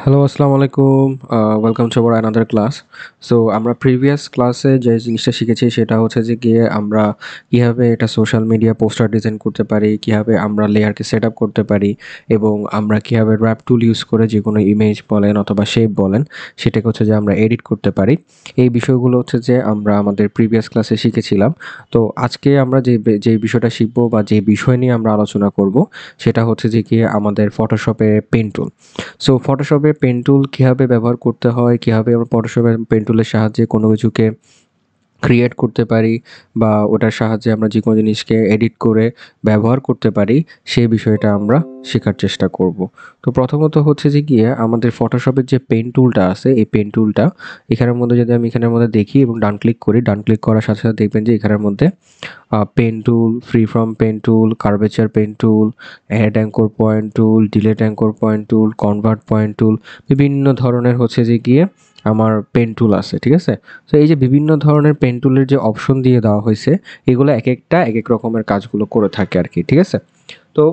Hello, আসসালামু আলাইকুম। Welcome to our another class. So আমরা প্রিভিয়াস ক্লাসে যে জিনিসটা শিখেছি সেটা হচ্ছে যে গিয়ে আমরা কীভাবে এটা সোশ্যাল মিডিয়া পোস্টার ডিজাইন করতে পারি, কীভাবে আমরা লেয়ারকে সেট আপ করতে পারি এবং আমরা কীভাবে র্যাপ টুল ইউজ করে যে কোনো ইমেজ বলেন অথবা শেপ বলেন সেটাকে হচ্ছে যে আমরা এডিট করতে পারি। এই বিষয়গুলো হচ্ছে যে আমরা আমাদের প্রিভিয়াস ক্লাসে শিখেছিলাম। তো আজকে আমরা যে বিষয়টা শিখবো বা যে বিষয় নিয়ে আমরা আলোচনা করব সেটা হচ্ছে যে গিয়ে আমাদের ফটোশপে পেন টুল। সো ফটোশপে পেন টুল কীভাবে ব্যবহার করতে হয়, কীভাবে আমরা ফটোশপে পেন টুলের সাহায্যে কোনো কিছুকে ক্রিয়েট করতে পারি বা ওটার সাহায্যে আমরা যে কোনো জিনিসকে এডিট করে ব্যবহার করতে পারি, সেই বিষয়টা আমরা শেখার চেষ্টা করব। তো প্রথমত হচ্ছে যে গিয়ে আমাদের ফটোশপের যে পেন টুলটা আছে, এই পেন টুলটা এখানের মধ্যে যদি আমি এখানের মধ্যে দেখি এবং ডান ক্লিক করি, ডান ক্লিক করার সাথে সাথে দেখবেন যে এখানের মধ্যে pen tool, free form pen tool, curvature pen tool, add anchor point tool, delete anchor point tool, convert point tool, বিভিন্ন ধরনের হচ্ছে যে গিয়ে আমার পেন টুল আছে, ঠিক আছে? তো এই যে বিভিন্ন ধরনের পেন টুলের যে অপশন দিয়ে দেওয়া হয়েছে, এগুলো এক একটা এক এক রকমের কাজগুলো করে থাকে আর কি, ঠিক আছে? তো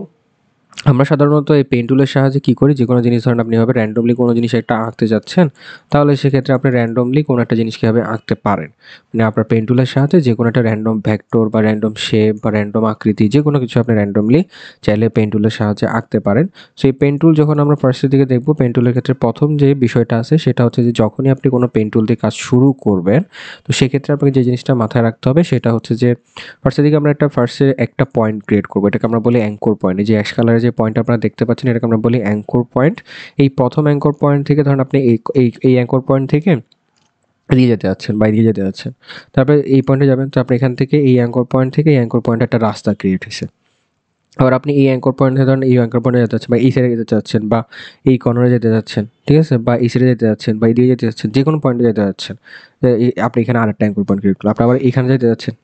আমরা সাধারণত এই পেন টুলের সাহায্যে কী করি, যে কোনো জিনিস ধরেন আপনি এভাবে র্যান্ডমলি কোনো জিনিস একটা আঁকতে যাচ্ছেন, তাহলে সেক্ষেত্রে আপনি র্যান্ডমলি কোনো একটা জিনিস কীভাবে আঁকতে পারেন, মানে আপনার পেন টুলের সাহায্যে যে কোনো একটা র্যান্ডম ভেক্টর বা র্যান্ডম শেপ বা র্যান্ডম আকৃতি যে কোনো কিছু আপনি র্যান্ডমলি চাইলে পেন টুলের সাহায্যে আঁকতে পারেন। সো এই পেন টুল যখন আমরা ফার্স্টের দিকে দেখবো, পেন টুলের ক্ষেত্রে প্রথম যে বিষয়টা আছে সেটা হচ্ছে যে যখনই আপনি কোনো পেন টুল দিয়ে কাজ শুরু করবেন, তো সেক্ষেত্রে আপনাকে যে জিনিসটা মাথায় রাখতে হবে সেটা হচ্ছে যে ফার্স্টের দিকে আমরা ফার্স্টে একটা পয়েন্ট ক্রিয়েট করবো, এটাকে আমরা বলি অ্যাঙ্কর পয়েন্ট। এই যে অ্যাশ কালারের যে পয়েন্ট আপনারা দেখতে পাচ্ছেন, এটাকে আমরা বলি অ্যাঙ্কর পয়েন্ট। এই প্রথম অ্যাঙ্কর পয়েন্ট থেকে ধরেন আপনি এই অ্যাঙ্কর পয়েন্ট থেকে এদিকে যেতে যাচ্ছেন বা এদিকে যেতে যাচ্ছেন, তারপরে এই পয়েন্টে যাবেন, তো আপনি এখান থেকে এই অ্যাঙ্কর পয়েন্ট থেকে এই অ্যাঙ্কর পয়েন্টে একটা রাস্তা ক্রিয়েট হয়েছে। আবার আপনি এই অ্যাঙ্কর পয়েন্টে ধরেন এই অ্যাঙ্কর পয়েন্টে যেতে যাচ্ছেন বা এই সাইডে যেতে চাচ্ছেন বা এই কর্নারে যেতে যাচ্ছেন, ঠিক আছে? বা এই সাইডে যেতে যাচ্ছেন বা এদিকে যেতে যাচ্ছেন, যে কোনো পয়েন্টে যেতে যাচ্ছেন। আপনি এখানে আরেকটা অ্যাঙ্কর পয়েন্ট ক্রিয়েট করলেন, আপনি আবার এখানে যেতে যাচ্ছেন,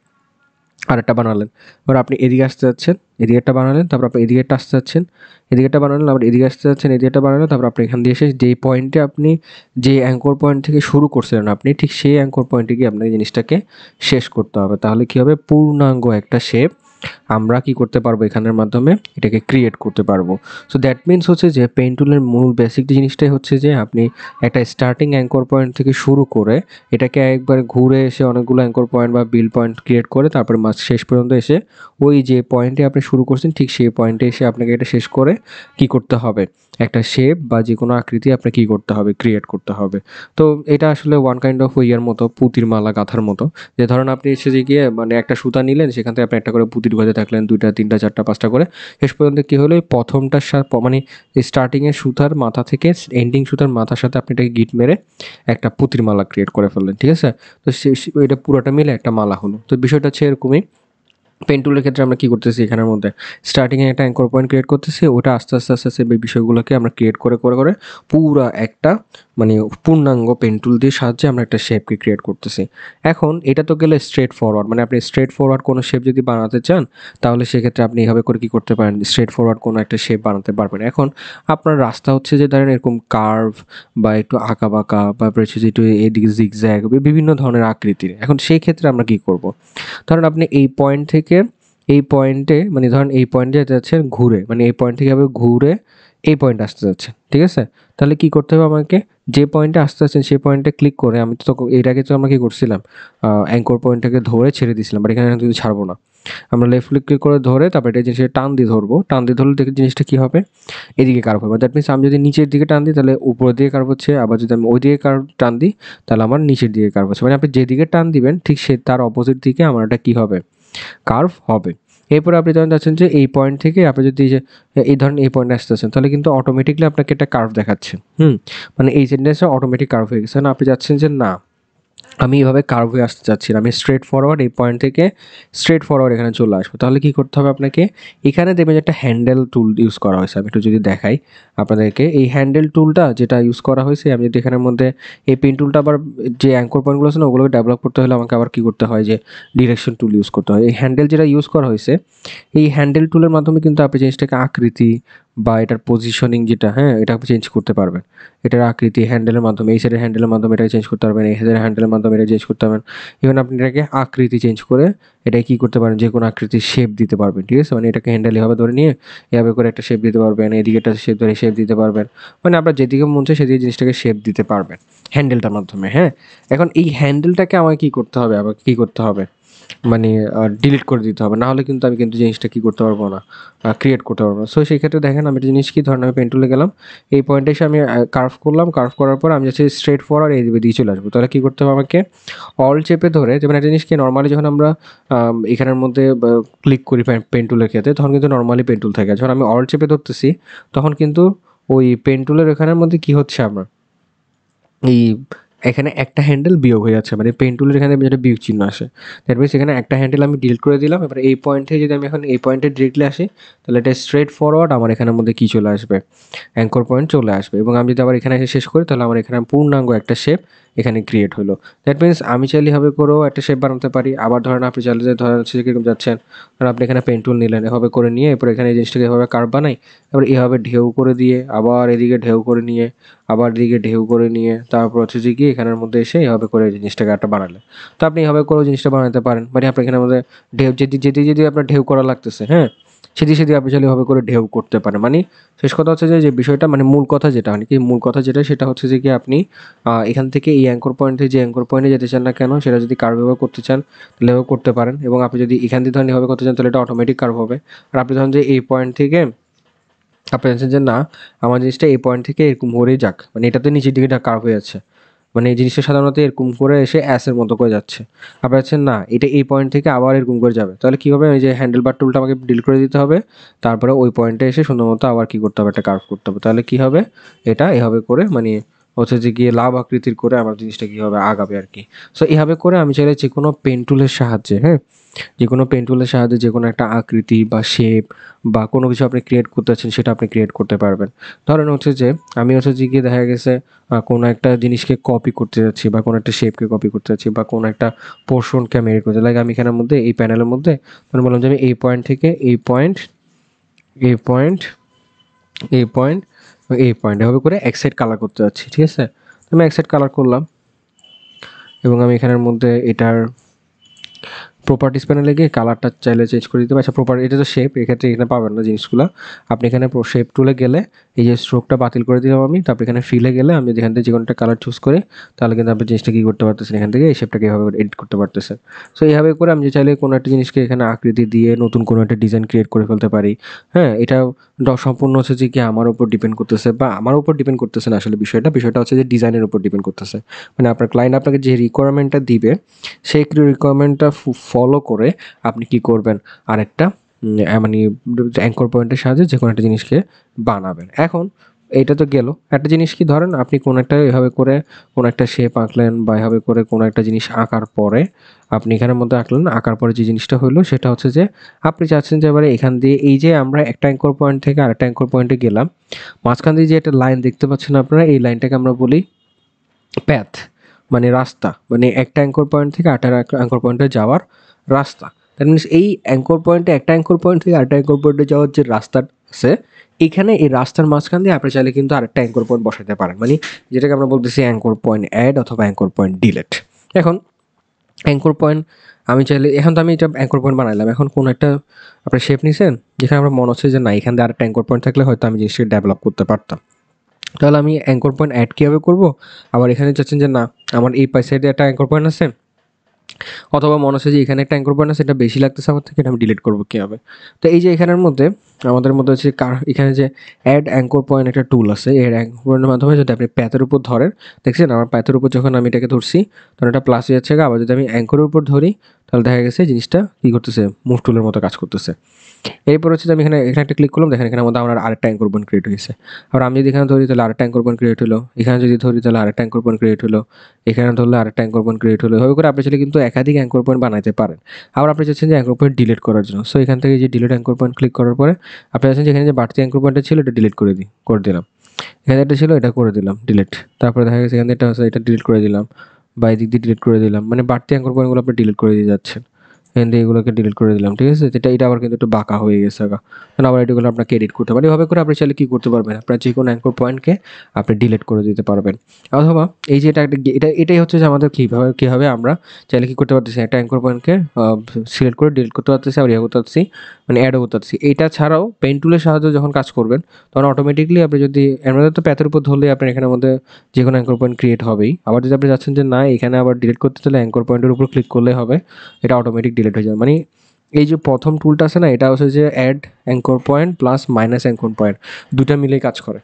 আরেকটা বানালেন। এবার আপনি এদিকে আসতে যাচ্ছেন, এদিকে একটা বানালেন, তারপর আপনি এদিকে একটা আসতে যাচ্ছেন, এদিকে একটা বানালেন, আবার এদিকে আসতে যাচ্ছেন, এদিকে একটা বানালেন, তারপর আপনি এখান দিয়ে এসে যেই পয়েন্টে আপনি যে অ্যাঙ্কর পয়েন্ট থেকে শুরু করছিলেন আপনি, ঠিক সেই অ্যাঙ্কর পয়েন্টে গিয়ে আপনাকে জিনিসটাকে শেষ করতে হবে। তাহলে কী হবে, পূর্ণাঙ্গ একটা শেপ আমরা কি করতে পারবো, এখানের মাধ্যমে এটাকে ক্রিয়েট করতে পারবো। সো দ্যাট মিনস হচ্ছে যে পেইন টুলের মূল বেসিক জিনিসটাই হচ্ছে যে আপনি একটা স্টার্টিং অ্যাঙ্কর পয়েন্ট থেকে শুরু করে এটাকে একবার ঘুরে এসে অনেকগুলো অ্যাঙ্কর পয়েন্ট বা বিল পয়েন্ট ক্রিয়েট করে তারপরে শেষ পর্যন্ত এসে ওই যে পয়েন্টে আপনি শুরু করছেন ঠিক সেই পয়েন্টে এসে আপনাকে এটা শেষ করে কি করতে হবে, একটা শেপ বা যে কোনো আকৃতি আপনাকে কী করতে হবে, ক্রিয়েট করতে হবে। তো এটা আসলে ওয়ান কাইন্ড অফ ইয়ের মতো, পুঁতির মালা গাঁথার মতো। যে ধরেন আপনি এসে যে গিয়ে মানে একটা সুতা নিলেন, সেখান থেকে আপনি একটা করে পুঁতির গজে থাকলেন, 2টা 3টা 4টা 5টা করে, শেষ পর্যন্ত কী হলো, এই প্রথমটার সাথে মানে স্টার্টিংয়ের সুতার মাথা থেকে এন্ডিং সুতার মাথার সাথে আপনি এটাকে গিট মেরে একটা পুঁতির মালা ক্রিয়েট করে ফেললেন, ঠিক আছে? তো এটা পুরোটা মিলে একটা মালা হলো। তো বিষয়টা হচ্ছে এরকমই। পেন টুলের ক্ষেত্রে আমরা কি করতেছি, এখানের মধ্যে স্টার্টিংয়ে একটা অ্যাঙ্কর পয়েন্ট ক্রিয়েট করতেছি, ওটা আস্তে আস্তে আস্তে আস্তে এই বিষয়গুলোকে আমরা ক্রিয়েট করে করে করে পুরা একটা মানে পূর্ণাঙ্গ পেন টুল দিয়ে সাহায্যে আমরা একটা শেপকে ক্রিয়েট করতেছি। এখন এটা তো গেলে স্ট্রেট ফরওয়ার্ড, মানে আপনি স্ট্রেট ফরওয়ার্ড কোনো শেপ যদি বানাতে চান, তাহলে সেক্ষেত্রে আপনি এইভাবে করে কি করতে পারেন, স্ট্রেট ফরওয়ার্ড কোনো একটা শেপ বানাতে পারবেন। এখন আপনার রাস্তা হচ্ছে যে ধরেন এরকম কার্ভ বা একটু আঁকা বাঁকা বা একটু এদিকে জিগজ্যাগ বিভিন্ন ধরনের আকৃতির। এখন সেই ক্ষেত্রে আমরা কি করব, ধরেন আপনি এই পয়েন্ট থেকে এই পয়েন্টে মানে ধরেন এই পয়েন্টে যেতে যাচ্ছেন ঘুরে, মানে এই পয়েন্ট থেকে আবার ঘুরে এই পয়েন্টে আসতে যাচ্ছে, ঠিক আছে? তাহলে কি করতে হবে আমাকে, যে পয়েন্টে আসতে যাচ্ছেন সেই পয়েন্টে ক্লিক করে, আমি তো এর আগে তো আমরা কি করছিলাম, অ্যাঙ্কর পয়েন্টটাকে ধরে ছেড়ে দিয়েছিলাম, বাট এখানে কিন্তু ছাড়বো না। আমরা লেফট ক্লিক করে ধরে তারপর এটা জিনিসটা টান দিয়ে ধরবো, টান দিয়ে ধরলে দেখে জিনিসটা কী হবে, এদিকে কার্ভ হবে। দ্যাট মিনস আমি যদি নিচের দিকে টান দিই তাহলে উপরের দিকে কার্ভ হচ্ছে, আবার যদি আমি ওই দিকে টান দিই তাহলে আমার নিচের দিকে কার্ভ হচ্ছে। মানে আপনি যেদিকে টান দিবেন ঠিক সে তার অপোজিট দিকে আমার এটা কী হবে, কার্ভ হবে। এরপরে আপনি যখন যাচ্ছেন যে এই পয়েন্ট থেকে আপনি যদি এই ধরেন এই পয়েন্টে আসতেছেন, তাহলে কিন্তু অটোমেটিকলি আপনাকে একটা কার্ভ দেখাচ্ছে। মানে এই সেন্টেন্সটা অটোমেটিক কার্ভ হয়ে গেছে না, আপনি যাচ্ছেন যে না আমি এভাবে কার্ভ হয়ে আসতে চাচ্ছি না, আমি স্ট্রেট ফরওয়ার্ড এই পয়েন্ট থেকে স্ট্রেট ফরওয়ার্ড এখানে চলে আসবো। তাহলে কি করতে হবে আপনাকে, এখানে দেখবেন যে একটা হ্যান্ডেল টুল ইউজ করা হয়েছে, আমি একটু যদি দেখাই আপনাদেরকে, এই হ্যান্ডেল টুলটা যেটা ইউজ করা হয়েছে, আমি যদি এখানের মধ্যে এই পেন টুলটা আবার যে অ্যাঙ্কর পয়েন্টগুলো আছে না ওগুলোকে ডেভেলপ করতে হলে আমাকে আবার কী করতে হয়, যে ডিরেকশন টুল ইউজ করতে হয়। এই হ্যান্ডেল যেটা ইউজ করা হয়েছে, এই হ্যান্ডেল টুলের মাধ্যমে কিন্তু আপনি জিনিসটাকে আকৃতি বা এটার পজিশনিং যেটা, এটা আপনি চেঞ্জ করতে পারবেন। এটার আকৃতি হ্যান্ডেলের মাধ্যমে, এই সাইডের হ্যান্ডেলের মাধ্যমে এটাকে চেঞ্জ করতে পারবেন, এই সাইডের হ্যান্ডেলের মাধ্যমে মাধ্যমে এটা চেঞ্জ করতে পারবেন। ইভেন আপনি এটাকে আকৃতি চেঞ্জ করে এটাকে কি করতে পারেন, যে কোনো আকৃতির শেপ দিতে পারবেন, ঠিক আছে? মানে এটাকে হ্যান্ডেল এভাবে ধরে নিয়ে এভাবে করে একটা শেপ দিতে পারবেন, এদিকে একটা শেপ ধরে শেপ দিতে পারবেন। মানে আপনার যেদিকে মন চায় সেদিকে জিনিসটাকে শেপ দিতে পারবেন হ্যান্ডেলটার মাধ্যমে, হ্যাঁ? এখন এই হ্যান্ডেলটাকে আমাকে কি করতে হবে, আবার কি করতে হবে, মানে ডিলিট করে দিতে হবে, না হলে কিন্তু আমি কিন্তু জিনিসটা কি করতে পারবো না, ক্রিয়েট করতে পারবো না। সো সেই ক্ষেত্রে দেখেন আমি একটা জিনিস কি, ধরেন আমি পেন টুলে গেলাম, এই পয়েন্টে এসে আমি কার্ভ করলাম, কার্ভ করার পর আমি যাচ্ছি স্ট্রেট ফরওয়ার্ড এই দিকে চলে আসবো। তাহলে কি করতে হবে আমাকে, অল চেপে ধরে, যেমন একটা জিনিসকে নর্মালি যখন আমরা এখানের মধ্যে ক্লিক করি পেন টুলের ক্ষেত্রে, তখন কিন্তু নর্মালি পেন টুল থাকে, যখন আমি অল চেপে ধরতেছি তখন কিন্তু ওই পেন টুলের এখানের মধ্যে কি হচ্ছে, আমার এই এখানে একটা হ্যান্ডেল বিয়োগ হয়ে যাচ্ছে, মানে পেন টুলের এখানে যেটা বিয়োগ চিহ্ন আসে, দ্যাট মিনস এখানে একটা হ্যান্ডেল আমি ডিলিট করে দিলাম। এবার এই পয়েন্ট থেকে যদি আমি এখন এই পয়েন্টে ডিরেক্টলি আসি, তাহলে এটা স্ট্রেট ফরওয়ার্ড আমার এখানের মধ্যে কি চলে আসবে, অ্যাঙ্কর পয়েন্ট চলে আসবে। এবং আমি যদি আবার এখানে এসে শেষ করি, তাহলে আমার এখানে পূর্ণাঙ্গ একটা শেপ এখানে ক্রিয়েট হলো। দ্যাট মিনস আমি চাইলে এভাবে করেও একটা শেপ বানাতে পারি। আবার ধরেন আপনি চাইলে যে ধরেন হচ্ছে কীরকম যাচ্ছেন, ধরেন আপনি এখানে পেন টুল নিলেন, এভাবে করে নিয়ে এরপর এখানে এই জিনিসটাকে এভাবে কার্ভ বানাই, এবার এভাবে ঢেউ করে দিয়ে আবার এদিকে ঢেউ করে নিয়ে আবার এদিকে ঢেউ করে নিয়ে তারপর হচ্ছে যে গিয়ে এখানের মধ্যে এসে এভাবে করে জিনিসটাকে একটা বানালে, তো আপনি এভাবে করেও জিনিসটা বানাতে পারেন। মানে আপনার এখানের মধ্যে ঢেউ যদি আপনার ঢেউ করা লাগতেছে, হ্যাঁ, সেদিকে আপনি চাইলে এভাবে করে ঢেউ করতে পারেন। মানে শেষ কথা হচ্ছে যে বিষয়টা, মানে মূল কথা যেটা, মানে কি মূল কথা যেটা, সেটা হচ্ছে যে কি আপনি এখান থেকে এই অ্যাঙ্কর পয়েন্ট থেকে যে অ্যাঙ্কর পয়েন্টে যেতে চান না কেন, সেটা যদি কার্ভ এভাবে করতে চান তাহলে এভাবে করতে পারেন। এবং আপনি যদি এখান থেকে ধরেন এভাবে করতে চান তাহলে এটা অটোমেটিক কার্ভ হবে। আর আপনি ধরেন যে এই পয়েন্ট থেকে আপনি জানছেন যে না, আমার জিনিসটা এই পয়েন্ট থেকে এরকম করেই যাক, মানে এটা তো নিচের দিকে কার্ভ হয়ে যাচ্ছে, মানে এই জিনিসটা সাধারণত এরকম করে এসে অ্যাসের মতো করে যাচ্ছে। আপনি চাচ্ছেন না, এটা এই পয়েন্ট থেকে আবার এরকম করে যাবে, তাহলে কী হবে, ওই যে হ্যান্ডেল বার টুলটা আমাকে ডিলিট করে দিতে হবে, তারপরে ওই পয়েন্টে এসে সুন্দর মতো আবার কী করতে হবে, একটা কার্ভ করতে হবে। তাহলে কী হবে, এটা এভাবে করে মানে হচ্ছে যে গিয়ে লাভ আকৃতির করে আমার জিনিসটা কীভাবে আগাবে আর কি। সো এভাবে করে আমি চাইলে যে কোনো পেন টুলের সাহায্যে, হ্যাঁ, যে কোনো পেন টুলের সাহায্যে যে কোনো একটা আকৃতি বা শেপ বা কোনো কিছু আপনি ক্রিয়েট করতে চাচ্ছেন সেটা আপনি ক্রিয়েট করতে পারবেন। ধরেন হচ্ছে যে আমি হচ্ছে যে গিয়ে দেখা গেছে কোনো একটা জিনিসকে কপি করতে যাচ্ছি বা কোনো একটা শেপকে কপি করতে যাচ্ছি বা কোনো একটা পোর্শনকে আমি এডিট করতে, লাইক আমি এখানের মধ্যে এই প্যানেলের মধ্যে মানে বললাম যে আমি এই পয়েন্ট থেকে এই পয়েন্ট এই পয়েন্ট এই পয়েন্ট এই পয়েন্ট এভাবে করে এক সাইড কালার করতে যাচ্ছি, ঠিক আছে? আমি এক সাইড কালার করলাম এবং আমি এখানের মধ্যে এটার প্রপার্টিস প্যানেলে গিয়ে কালারটা চাইলে চেঞ্জ করে দিতে পারি। আচ্ছা, এটা তো শেপ, এক্ষেত্রে এখানে পাবেন না জিনিসগুলো। আপনি এখানে শেপ টুলে গেলে এই যে স্ট্রোকটা বাতিল করে দিলাম আমি, তারপর এখানে ফিলে গেলে আমি এখান থেকে যে কোনো একটা কালার চুজ করি, তাহলে কিন্তু আপনি জিনিসটা কী করতে পারতেছেন, এখান থেকে এই শেপটাকে এভাবে এডিট করতে পারতেছেন। সো এইভাবে করে আমি চাইলে কোনো একটা জিনিসকে এখানে আকৃতি দিয়ে নতুন কোনো একটা ডিজাইন ক্রিয়েট করে ফেলতে পারি। হ্যাঁ, এটা সম্পূর্ণ হচ্ছে যে কি আমার উপর ডিপেন্ড করতেছে, বা আমার উপর ডিপেন্ড করতেছে না আসলে, বিষয়টা হচ্ছে যে ডিজাইনের উপর ডিপেন্ড করতেছে। মানে আপনার ক্লায়েন্ট আপনাকে যে রিকোয়ারমেন্টটা দিবে সেই রিকোয়ারমেন্টটা ফলো করে আপনি কি করবেন, আরেকটা মানে অ্যাঙ্কর পয়েন্টের সাহায্যে যে কোনো একটা জিনিসকে বানাবেন। এখন এটা তো গেল একটা জিনিস, কি ধরেন আপনি কোনো একটা এভাবে করে কোনো একটা শেপ আঁকলেন বা এভাবে করে কোনো একটা জিনিস আঁকার পরে আপনি এখানের মধ্যে আঁকলেন, আঁকার পরে যে জিনিসটা হলো সেটা হচ্ছে যে আপনি চাচ্ছেন যে এবারে এখান দিয়ে এই যে আমরা একটা অ্যাঙ্কর পয়েন্ট থেকে আরেকটা অ্যাঙ্কর পয়েন্টে গেলাম, মাঝখান দিয়ে যে একটা লাইন দেখতে পাচ্ছেন আপনারা, এই লাইনটাকে আমরা বলি প্যাথ, মানে রাস্তা, মানে একটা অ্যাঙ্কর পয়েন্ট থেকে আরেকটা অ্যাঙ্কর পয়েন্টে যাওয়ার রাস্তা। দ্যাট মিনস এই অ্যাঙ্কর পয়েন্টে একটা অ্যাঙ্কর পয়েন্ট থেকে আরেকটা অ্যাঙ্কর পয়েন্টে যাওয়ার যে রাস্তাটা আছে, এইখানে এই রাস্তার মাঝখান দিয়ে আপনি চাইলে কিন্তু আরেকটা অ্যাঙ্কর পয়েন্ট বসাতে পারেন, মানে যেটাকে আমরা বলতেছি অ্যাঙ্কর পয়েন্ট অ্যাড অথবা অ্যাঙ্কর পয়েন্ট ডিলেট। এখন অ্যাঙ্কর পয়েন্ট আমি চাইলে, এখন তো আমি এটা অ্যাঙ্কর পয়েন্ট বানাইলাম, এখন কোনো একটা আপনার শেপ নিছেন যেখানে আমার মনে হচ্ছে যে না, এখান দিয়ে আরেকটা অ্যাঙ্কর পয়েন্ট থাকলে হয়তো আমি জিনিসটা ডেভেলপ করতে পারতাম, তাহলে আমি অ্যাঙ্কর পয়েন্ট অ্যাড কীভাবে করবো? আবার এখানে চাচ্ছেন যে না, আমার এই সাইডে একটা অ্যাঙ্কর পয়েন্ট আছে, অথবা মনে হচ্ছে যে এখানে একটা অ্যাঙ্কর পয়েন্ট আছে, এটা বেশি লাগতেছে আমার থেকে, এটা আমি ডিলিট করবো কীভাবে? তো এই যে এখানের মধ্যে আমাদের মধ্যে হচ্ছে এখানে যে অ্যাড অ্যাঙ্কর পয়েন্ট একটা টুল আছে, এই অ্যাঙ্কর পয়েন্টের মাধ্যমে যদি আপনি প্যাথের উপর ধরেন, দেখছেন আমার প্যাথের উপর যখন আমি এটাকে ধরছি তখন এটা প্লাস হয়ে যাচ্ছে, আবার যদি আমি অ্যাঙ্করের উপর ধরি তাহলে দেখা গেছে জিনিসটা কী করতেছে, মুভ টুলের মতো কাজ করতেছে। এরপর হচ্ছে যে আমি এখানে এখানে একটা ক্লিক করলাম, দেখেন এখানে আমাদের আমার আরেকটা অ্যাঙ্কর পয়েন্ট ক্রিয়েট হয়েছে। আবার আমি যদি এখানে ধরি তাহলে আরেকটা অ্যাঙ্কর পয়েন্ট ক্রিয়েট হলো, এখানে যদি ধরি তাহলে আরেকটা অ্যাঙ্কর পয়েন্ট ক্রিয়েট হলো, এখানে ধরলে আরেকটা অ্যাঙ্কর পয়েন্ট ক্রিয়েট হলো। এভাবে করে আপনি চাইলে কিন্তু একাধিক অ্যাঙ্কর পয়েন্ট বানাতে পারেন। আবার আপনি চাচ্ছেন যে অ্যাঙ্কর পয়েন্ট ডিলিট করার জন্য, সো এখান থেকে যে ডিলিট অ্যাঙ্কর পয়েন্ট ক্লিক করার পরে আপনি চাচ্ছেন যে এখানে যে বাড়তি অ্যাঙ্কর পয়েন্টটা ছিল এটা ডিলিট করে দিলাম, এখানে একটা ছিল এটা করে দিলাম ডিলিট, তারপরে দেখা গেছে এখানে এটা আছে এটা ডিলিট করে দিলাম, বা এদিক দিয়ে ডিলিট করে দিলাম, মানে বাড়তি অ্যাঙ্কর পয়েন্টগুলো আপনি ডিলিট করে দিয়ে যাচ্ছেন। এখান থেকে এগুলোকে ডিলিট করে দিলাম, ঠিক আছে? এটা আবার কিন্তু একটু বাঁকা হয়ে গেছে কারণ আবার এগুলো আপনাকে এডিট করতে পারেন। এভাবে করে আপনি চাইলে কি করতে পারবেন, আপনার যে কোনো অ্যাঙ্কর পয়েন্টকে আপনি ডিলিট করে দিতে পারবেন। অথবা এই যে এটাই হচ্ছে যে আমাদের কীভাবে আমরা চাইলে কি করতে পারতেছি, একটা অ্যাঙ্কর পয়েন্টকে সিলেক্ট করে ডিলিট করতে পারতেছি, আবার করতে পারতেছি, মানে অ্যাডও করতে পারতেছি। এটা ছাড়াও পেন টুলের সাহায্যে যখন কাজ করবেন তখন অটোমেটিকলি আপনি যদি এর মধ্যে তো প্যাথের উপর ধরলে আপনার এখানের মধ্যে যে কোনো অ্যাঙ্কর পয়েন্ট ক্রিয়েট হবেই। আবার যদি আপনি চাচ্ছেন যে না এখানে আবার ডিলিট করতে চাইলে অ্যাঙ্কর পয়েন্টের উপর ক্লিক করলে হবে, এটা অটোমেটিক ডিলিট হয়ে যাবে। মানে এই যে প্রথম টুলটা আছে না, এটা হচ্ছে যে add anchor point plus minus anchor point, দুটা মিলেই কাজ করে,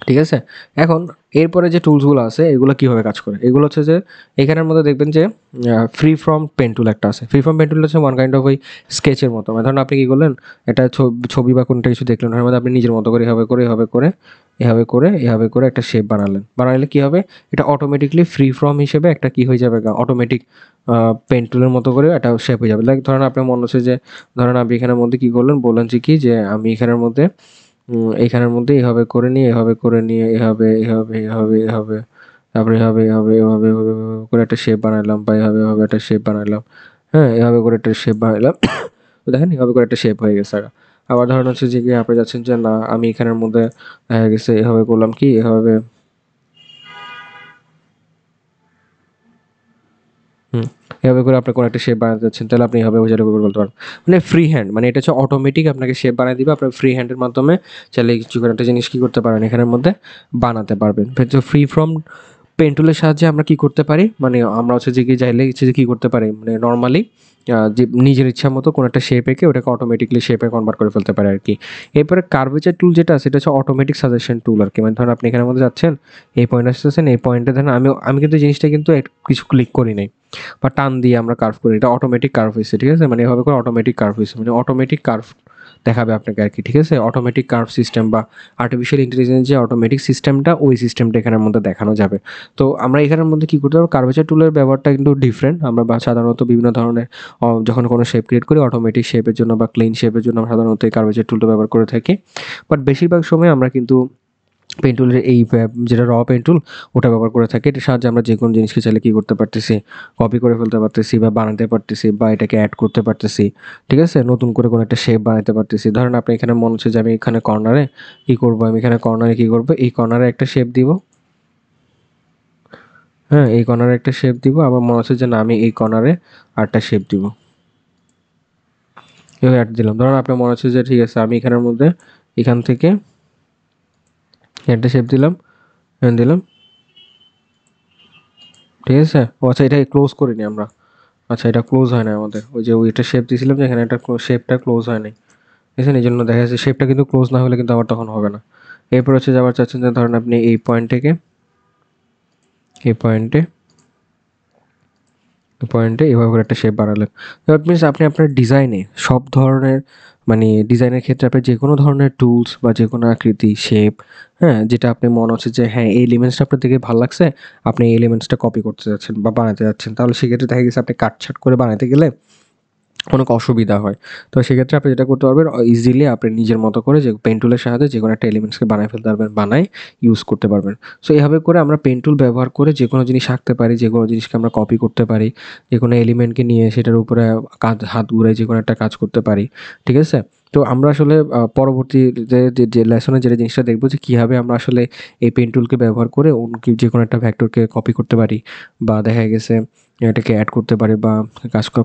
ঠিক আছে? এখন এরপরে যে টুলসগুলো আছে এগুলো কীভাবে কাজ করে, এগুলো হচ্ছে যে এখানের মধ্যে দেখবেন যে ফ্রি ফ্রম পেন টুল একটা আছে। ফ্রি ফ্রম পেন টুল হচ্ছে ওয়ান কাইন্ড অফ ওই স্কেচের মতো, মানে ধরুন আপনি কী করলেন, এটা ছবি বা কোনটা কিছু দেখলেন, ওর মধ্যে আপনি নিজের মতো করে এভাবে করে একটা শেপ বানালে কী হবে, এটা অটোমেটিকলি ফ্রি ফ্রম হিসেবে একটা কী হয়ে যাবে, অটোমেটিক পেন টুলের মতো করে একটা শেপ হয়ে যাবে। লাইক ধরেন আপনার মনে হচ্ছে যে ধরেন আপনি এখানের মধ্যে কী করলেন, বললেন যে আমি এখানের মধ্যে এইখানের মধ্যে এভাবে, তারপরে এভাবে করে একটা শেপ বানাইলাম, বা এভাবে একটা শেপ বানাইলাম। হ্যাঁ, এভাবে করে একটা শেপ বানাইলাম। তো দেখেন এভাবে করে একটা শেপ হয়ে গেছে। আবার ধরেন হচ্ছে যে কি আপনি যাচ্ছেন যে না আমি এখানের মধ্যে দেখা গেছে এভাবে করলাম কি এভাবে, এভাবে করে আপনি কোনো একটা শেপ বানাতে যাচ্ছেন, তাহলে আপনি এভাবে ওইটা করে বলতে পারেন। মানে ফ্রি হ্যান্ড, মানে এটা হচ্ছে অটোমেটিক আপনাকে শেপ বানিয়ে দিবে। আপনার ফ্রি হ্যান্ডের মাধ্যমে চাইলে কিছু করে একটা জিনিস কী করতে পারেন, এখানের মধ্যে বানাতে পারবেন। ফ্রি ফ্রম পেন টুলের সাহায্যে আমরা কি করতে পারি, মানে আমরা হচ্ছে যে কি চাইলে হচ্ছে যে কী করতে পারি, মানে নর্মালি যে নিজের ইচ্ছা মতো কোনো একটা শেপ এঁকে ওটাকে অটোমেটিকলি শেপে কনভার্ট করে ফেলতে পারে আর কি। এরপরে কার্ভেচার টুল যেটা সেটা হচ্ছে অটোমেটিক সাজেশন টুল আর কি। মানে ধরুন আপনি এখানের মধ্যে যাচ্ছেন, এই পয়েন্ট আসতেছেন, এই পয়েন্টে ধরেন আমি কিন্তু জিনিসটা কিন্তু কিছু ক্লিক করি নাই বা টান দিয়ে আমরা কার্ভ করি, এটা অটোমেটিক কার্ভ হয়েছে, ঠিক আছে? মানে এভাবে করে অটোমেটিক কার্ভ হয়েছে, মানে অটোমেটিক কার্ভ দেখাবে আপনাকে আর কি, ঠিক আছে? অটোমেটিক কার্ভ সিস্টেম বা আর্টিফিশিয়াল ইন্টেলিজেন্স যে অটোমেটিক সিস্টেমটা, ওই সিস্টেমটা এখানের মধ্যে দেখানো যাবে। তো আমরা এখানের মধ্যে কী করতে পারবো, কার্ভেচার টুলের ব্যবহারটা কিন্তু ডিফারেন্ট। আমরা বা সাধারণত বিভিন্ন ধরনের যখন কোনো শেপ ক্রিয়েট করি অটোমেটিক শেপের জন্য বা ক্লিন শেপের জন্য আমরা সাধারণত এই কার্ভেচার টুলটা ব্যবহার করে থাকি। বাট বেশিরভাগ সময় আমরা কিন্তু পেন টুলের এই যেটা র পেন টুল ওটা ব্যবহার করে থাকি। এটার সাহায্যে আমরা যে কোনো জিনিসকে চাইলে কী করতে পারতেছি, কপি করে ফেলতে পারতেছি বা বানাতে পারতেছি বা এটাকে অ্যাড করতে পারতেছি, ঠিক আছে? নতুন করে কোনো একটা শেপ বানাতে পারতেছি। ধরেন আপনি এখানে মনে হচ্ছে যে আমি এখানে কর্নারে কী করবো, এই কর্নারে একটা শেপ দিব। হ্যাঁ, এই কর্নারে একটা শেপ দিব, আবার মনে হচ্ছে যে না আমি এই কর্নারে আরেকটা শেপ দিব, এভাবে অ্যাড দিলাম। ধরুন আপনার মনে হচ্ছে যে ঠিক আছে আমি এখানের মধ্যে এখান থেকে একটা শেপ দিলাম, দিলাম, ঠিক আছে? ও আচ্ছা, এটা ক্লোজ করিনি আমরা। আচ্ছা, এটা ক্লোজ হয় না আমাদের, ওই যে ওইটা শেপ দিয়েছিলাম যে এখানে একটা শেপটা ক্লোজ হয় নাই, ঠিক আছে? এই জন্য দেখা যাচ্ছে শেপটা কিন্তু ক্লোজ না হলে কিন্তু আবার তখন হবে না। এরপর হচ্ছে যে আবার চাচ্ছেন যে ধরেন আপনি এই পয়েন্ট থেকে এই পয়েন্টে এভাবে করে একটা শেপ বানালেন। দ্যাট মিনস আপনি আপনার ডিজাইনে সব ধরনের, মানে ডিজাইনের ক্ষেত্রে আপনি যে কোনো ধরনের টুলস বা যে কোনো আকৃতি শেপ, হ্যাঁ, যেটা আপনি মনে হচ্ছে যে হ্যাঁ এই এলিমেন্টসটা আপনার দেখে ভালো লাগছে, আপনি এই এলিমেন্টসটা কপি করতে যাচ্ছেন বা বানাতে যাচ্ছেন, তাহলে সেক্ষেত্রে দেখা গেছে আপনি কাটছাট করে বানাতে গেলে অনেক অসুবিধা হয়। তো সেক্ষেত্রে আপনি যেটা করতে পারবেন, ইজিলি আপনি নিজের মতো করে যে পেন টুলের সাহায্যে যে কোনো একটা এলিমেন্টসকে বানায় ফেলতে পারবেন, বানায় ইউজ করতে পারবেন। সো এভাবে করে আমরা পেন টুল ব্যবহার করে যে কোনো জিনিস আঁকতে পারি, যে কোনো জিনিসকে আমরা কপি করতে পারি, যে কোনো এলিমেন্টকে নিয়ে সেটার উপরে হাত ঘুরাই যে কোনো একটা কাজ করতে পারি, ঠিক আছে? তো আমরা আসলে পরবর্তী যে লেসনে যে জিনিসটা দেখবো যে কীভাবে আমরা আসলে এই পেন টুলকে ব্যবহার করে যে কোনো একটা ভেক্টরকে কপি করতে পারি বা দেখা গেছে এটাকে অ্যাড করতে পারি বা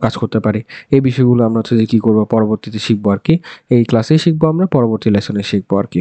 কাজ করতে পারি। এই বিষয়গুলো আমরা হচ্ছে যে কী করবো পরবর্তীতে শিখবো আর কি। এই ক্লাসেই শিখবো, আমরা পরবর্তী লেসনে শিখবো আর কি।